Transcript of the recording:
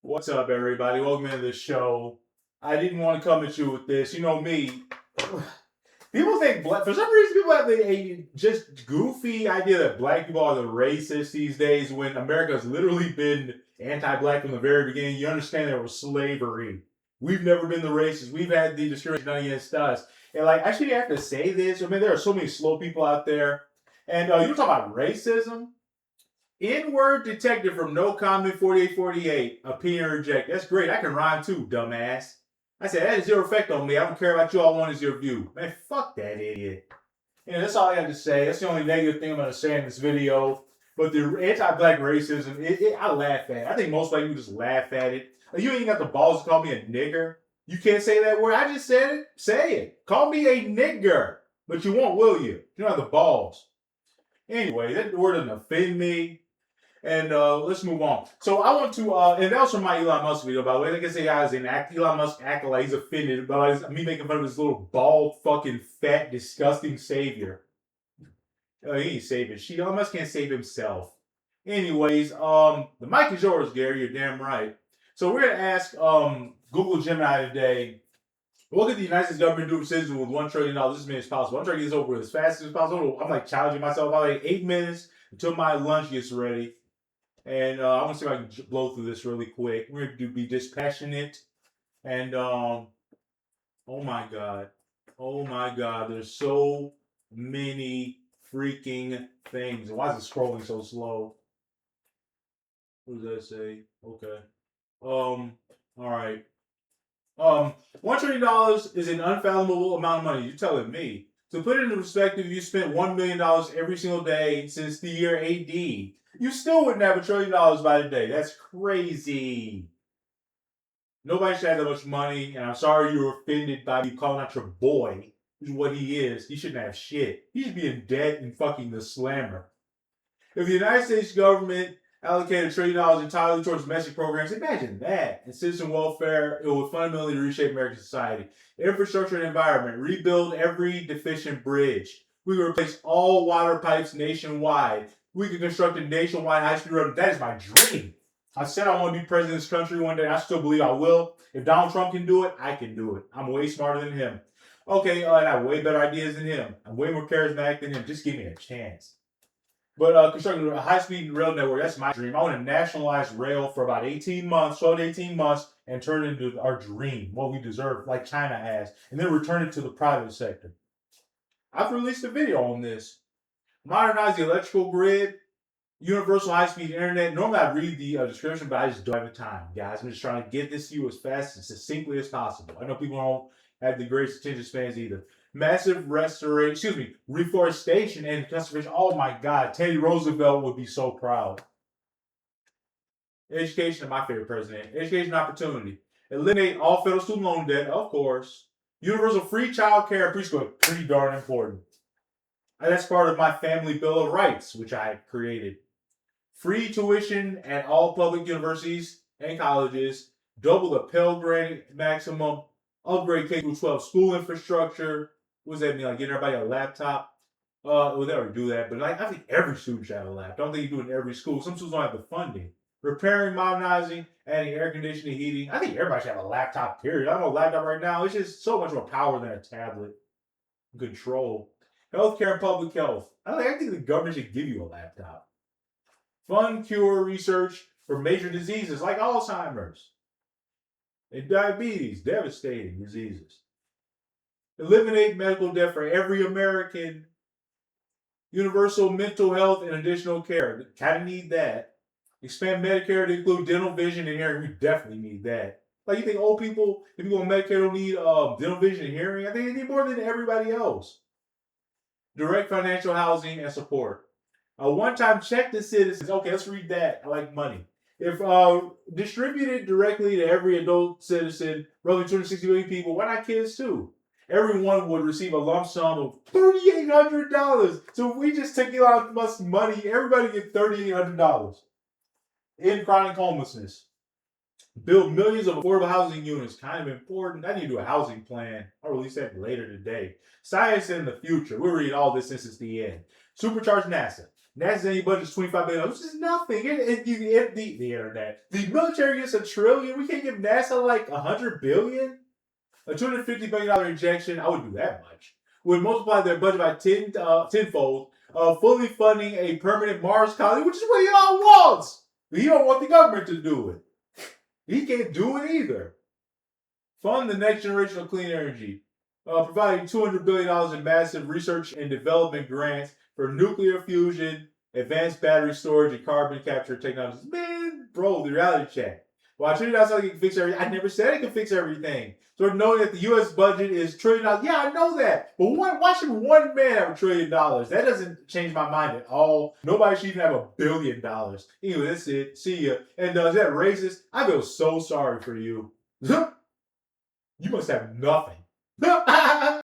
What's up, everybody? Welcome to the show. I didn't want to come at you with this. You know me. People think black. For some reason, people have a just goofy idea that black people are the racists these days. When America's literally been anti-black from the very beginning. You understand there was slavery. We've never been the racists. We've had the discrimination done against us. And like, I shouldn't have to say this. I mean, there are so many slow people out there. And you talk about racism. N-word detected from no comment 4848. Opinion reject. That's great. I can rhyme too, dumbass. I said, that has zero effect on me. I don't care about you. All I want is your view. Man, fuck that idiot. That's all I had to say. That's the only negative thing I'm going to say in this video. But the anti-black racism, I laugh at it. I think most black people just laugh at it. Like, you ain't got the balls to call me a nigger. You can't say that word. I just said it. Say it. Call me a nigger. But you won't, will you? You don't have the balls. Anyway, that word doesn't offend me. And let's move on. So I want to, and that was from my Elon Musk video, by the way. Like I say, guys, Elon Musk acolyte, he's offended by me making fun of his little bald, fucking, fat, disgusting savior. He ain't saving shit. Elon Musk can't save himself. Anyways, the mic is yours, Gary. You're damn right. So we're gonna ask Google Gemini today. What could the United States government do for citizens with $1 trillion as many as possible? I'm trying to get this over as fast as possible. I'm like challenging myself. I like 8 minutes until my lunch gets ready. And I want to see if I can blow through this really quick. We're going to be dispassionate. And oh my God. Oh my God. There's so many freaking things. Why is it scrolling so slow? What does that say? Okay. All right. $1 trillion is an unfathomable amount of money. You're telling me. To put it into perspective, you spent $1 million every single day since the year AD. You still wouldn't have $1 trillion by the day. That's crazy. Nobody should have that much money, and I'm sorry you were offended by me calling out your boy, which is what he is. He shouldn't have shit. He should be in debt and fucking the slammer. If the United States government allocated $1 trillion entirely towards domestic programs, imagine that, and citizen welfare, it would fundamentally reshape American society. Infrastructure and environment, rebuild every deficient bridge. We could replace all water pipes nationwide. We could construct a nationwide high-speed road. That is my dream. I said I want to be president of this country one day. I still believe I will. If Donald Trump can do it, I can do it. I'm way smarter than him. Okay, and I have way better ideas than him. I'm way more charismatic than him. Just give me a chance. But constructing a high-speed rail network, that's my dream. I want to nationalize rail for about 18 months, 12 to 18 months, and turn it into our dream, what we deserve, like China has, and then return it to the private sector. I've released a video on this. Modernize the electrical grid, universal high-speed internet. Normally I'd read the description, but I just don't have the time, guys. I'm just trying to get this to you as fast and succinctly as possible. I know people don't have the greatest attention spans either. Massive reforestation and conservation. Oh my God, Teddy Roosevelt would be so proud. Education, my favorite president. Education opportunity. Eliminate all federal student loan debt, of course. Universal free child care preschool, pretty darn important. And that's part of my Family Bill of Rights, which I created. Free tuition at all public universities and colleges. Double the Pell Grant maximum. Upgrade K-12 school infrastructure. What does that mean? Like getting everybody a laptop? Well, they already do that, but like I think every student should have a laptop. I don't think you do it in every school. Some schools don't have the funding. Repairing, modernizing, adding air conditioning, heating. I think everybody should have a laptop, period. I have a laptop right now. It's just so much more power than a tablet. Control. Healthcare and public health. I think the government should give you a laptop. Fund cure research for major diseases like Alzheimer's and diabetes, devastating diseases. Eliminate medical debt for every American. Universal mental health and additional care. Kind of need that. Expand Medicare to include dental, vision, and hearing. We definitely need that. Like, you think old people, if people on Medicare don't need dental, vision, and hearing? I think they need more than everybody else. Direct financial housing and support. A one-time check to citizens. Okay, let's read that. I like money. If distributed directly to every adult citizen, roughly 260 million people, why not kids too? Everyone would receive a lump sum of $3,800. So if we just took Elon Musk's money, everybody get $3,800. End chronic homelessness. Build millions of affordable housing units. Kind of important. I need to do a housing plan. I'll release that later today. Science in the future. We'll read all this since it's the end. Supercharge NASA. NASA's any budget is $25 billion, which is nothing. The internet. The military gets $1 trillion. We can't give NASA like $100 billion? A $250 billion injection, I wouldn't do that much, would multiply their budget by tenfold, fully funding a permanent Mars colony, which is what he all wants. But he don't want the government to do it. He can't do it either. Fund the next generation of clean energy. Providing $200 billion in massive research and development grants for nuclear fusion, advanced battery storage, and carbon capture technologies. Man, bro, the reality check. Well, I treated it like it can fix everything. I never said it can fix everything. So knowing that the U.S. budget is $1 trillion, yeah, I know that. But why should one man have $1 trillion? That doesn't change my mind at all. Nobody should even have $1 billion. Anyway, that's it. See ya. And is that racist? I feel so sorry for you. You must have nothing.